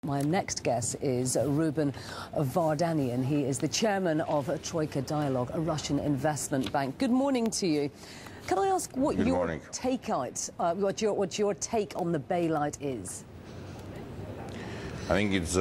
My next guest is Ruben Vardanian. He is the chairman of Troika Dialog, a Russian investment bank. Good morning to you. Can I ask what your take on the bailout is? I think it's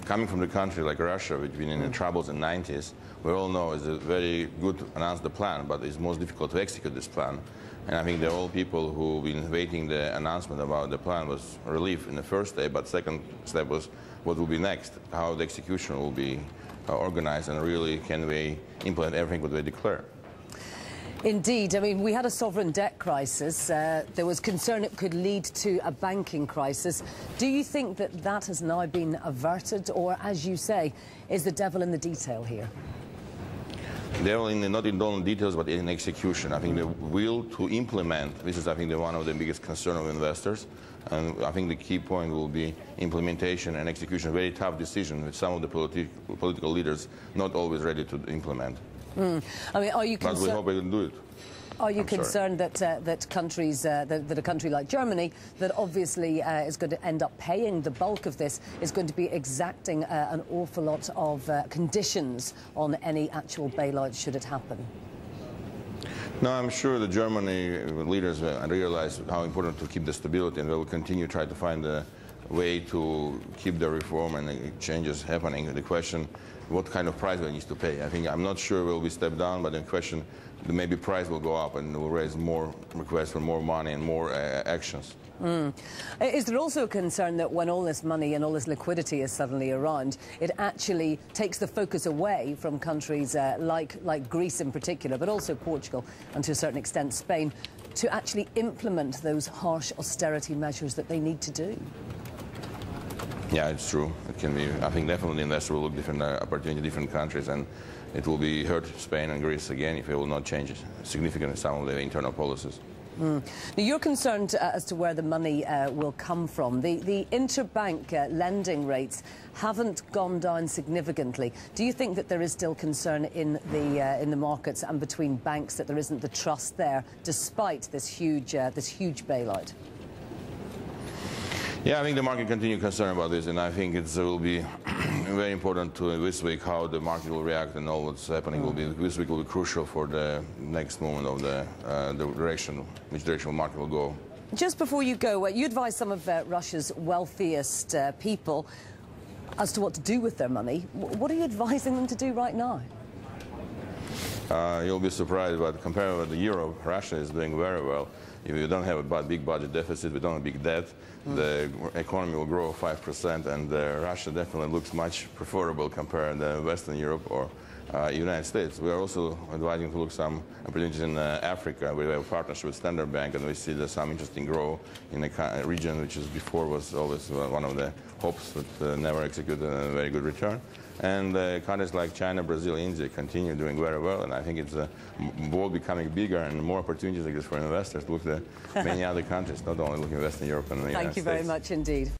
coming from the country like Russia, which has been in the troubles in the 90s. We all know it's a very good to announce the plan, but it's most difficult to execute this plan. And I think the old people who've been waiting the announcement about the plan was relief in the first day, but second step was what will be next, how the execution will be organized, and really can we implement everything what they declare. Indeed. I mean, we had a sovereign debt crisis. There was concern it could lead to a banking crisis. Do you think that that has now been averted, or, as you say, is the devil in the detail here? Devil not in all details, but in execution. I think the will to implement, this is, I think, one of the biggest concerns of investors. And I think the key point will be implementation and execution. Very tough decision with some of the political leaders not always ready to implement. I mean, are you concerned? But we hope we can do it. Are you concerned that that a country like Germany, that obviously is going to end up paying the bulk of this, is going to be exacting an awful lot of conditions on any actual bailout should it happen? No, I'm sure the Germany leaders realize how important to keep the stability, and they will continue to try to find a way to keep the reform and the changes happening. The question, what kind of price we need to pay? I'm not sure will we step down, but the question, maybe price will go up and will raise more requests for more money and more actions. Is there also a concern that when all this money and all this liquidity is suddenly around, it actually takes the focus away from countries like Greece in particular, but also Portugal and to a certain extent Spain, to actually implement those harsh austerity measures that they need to do? Yeah, it's true. It can be. I think definitely investors will look different opportunity in different countries, and it will be hurt Spain and Greece again if it will not change significantly some of the internal policies. Now, you're concerned as to where the money will come from. The interbank lending rates haven't gone down significantly. Do you think that there is still concern in the markets and between banks that there isn't the trust there, despite this huge bailout? Yeah, I think the market continues concerned about this, and I think it will be very important to this week how the market will react, and all what's happening will be this week will be crucial for the next moment of the direction, which direction the market will go. Just before you go, you advise some of Russia's wealthiest people as to what to do with their money. What are you advising them to do right now? You'll be surprised, but compared with Europe, Russia is doing very well. If you don't have a big budget deficit, we don't have big debt, the economy will grow 5%, and Russia definitely looks much preferable compared to Western Europe or United States. We are also advising to look some opportunities in Africa. We have a partnership with Standard Bank, and we see there's some interesting growth in a region which is before was always one of the hopes that never executed a very good return. And countries like China, Brazil, India continue doing very well, and I think it's world becoming bigger and more opportunities like this for investors to look at many other countries, not only looking at Western Europe and the United States. Thank you very much indeed.